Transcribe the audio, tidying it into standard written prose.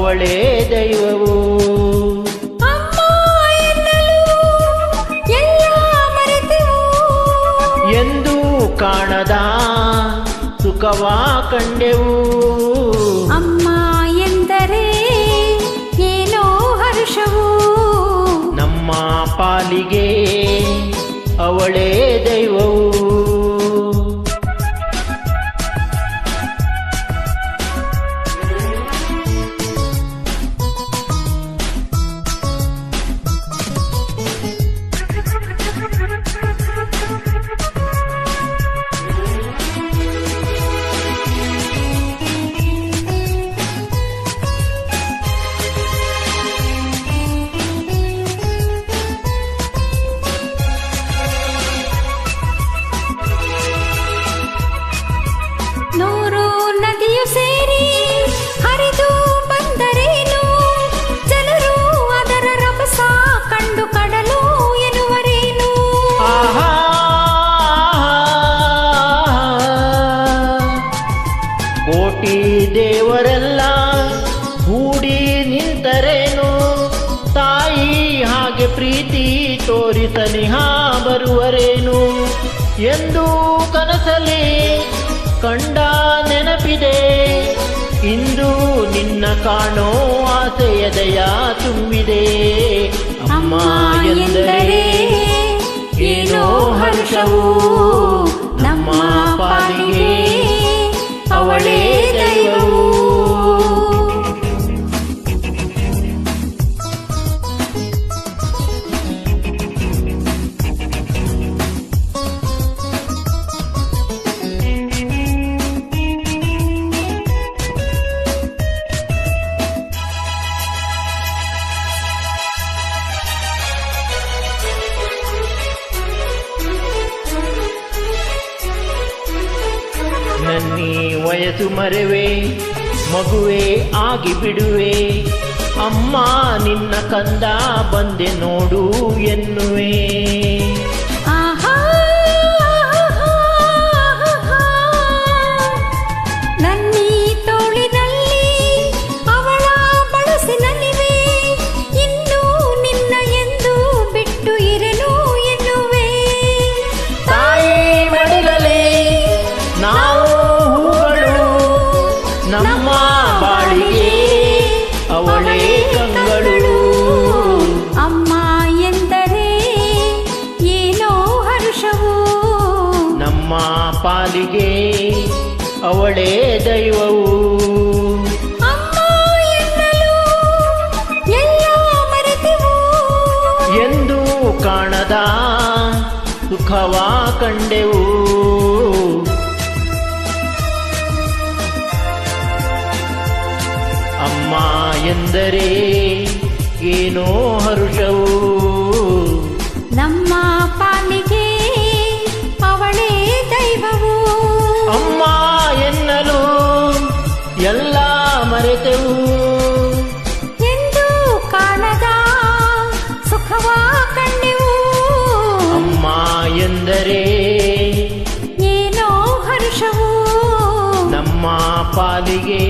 ಅವಳೇ ದೈವವು. ಅಮ್ಮ ಎನ್ನಲು ಎಲ್ಲ ಮರೆತೆವು, ಎಂದು ಕಾಣದ ಸುಖವ ಕಂಡೆವು. ಅಮ್ಮ ಎಂದರೆ ಏನೋ ಹರ್ಷವು, ನಮ್ಮ ಪಾಲಿಗೆ ಅವಳೇ ದೈವವು. ನೂರು ನದಿಯು ಸೇರಿ ಹರಿದು ಬಂದರೇನು, ಜನರು ಅದರ ರಭಸ ಕಂಡು ಕಡಲು ಎನ್ನುವರೇನು. ಆಹಾ, ಕೋಟಿ ದೇವರೆಲ್ಲ ಕೂಡಿ ನಿಂತರೇನು, ತಾಯಿ ಹಾಗೆ ಪ್ರೀತಿ ತೋರಿ ಸನಿಹ ಬರುವರೇನು ಎಂದು ಕನಸಲಿ ಕಂಡ ನೆನಪಿದೆ. ಇಂದು ನಿನ್ನ ಕಾಣೋ ಆಸೆಯದಯ ತುಂಬಿದೆ. ಅಮ್ಮ ಎಂದರೆ ಏನೋ ಹರ್ಷವು, ನಮ್ಮ ಪಾಲಿಗೆ ಅವಳೇ ದೈವವು. ನನ್ನೀ ವಯಸ್ಸು ಮರೆವೆ, ಮಗುವೆ ಆಗಿ ಬಿಡುವೆ, ಅಮ್ಮ ನಿನ್ನ ಕಂದ ಬಂದೆ ನೋಡು ಎನ್ನುವೆ. ಆಹಾ, ನನ್ನೀ ತೋಳಿನಲ್ಲಿ ಅವಳ ಬಳಸಿನಲ್ಲಿವೆ, ಇನ್ನು ನಿನ್ನ ಎಂದು ಬಿಟ್ಟು ಇರೆನು ಎನ್ನುವೆ. ತಾಯಿ ಮಡಿಲಲ್ಲಿ ನಾವು ಹೂಗಳು, ನಮ್ಮ ಬಾಳಿಗೆ ಅವಳೇ ಕಂಗಳು. ಅಮ್ಮ ಎಂದರೆ ಏನೋ ಹರ್ಷವು, ನಮ್ಮ ಪಾಲಿಗೆ ಅವಳೇ ದೈವವು. ಅಮ್ಮ ಎನ್ನಲು ಎಲ್ಲ ಮರೆತೆವು, ಎಂದು ಕಾಣದ ಸುಖವ ಕಂಡೆವು. ಅಮ್ಮ ಎಂದರೆ ಏನೋ ಹರ್ಷವು, ನಮ್ಮ ಪಾಲಿಗೆ ಅವಳೇ ದೈವವು. ಅಮ್ಮ ಎನ್ನಲು ಎಲ್ಲ ಮರೆತೆವು, ಎಂದು ಕಾಣದ ಸುಖವ ಕಂಡೆವು. ಅಮ್ಮ ಎಂದರೆ ಏನೋ ಹರ್ಷವು, ನಮ್ಮ ಪಾಲಿಗೆ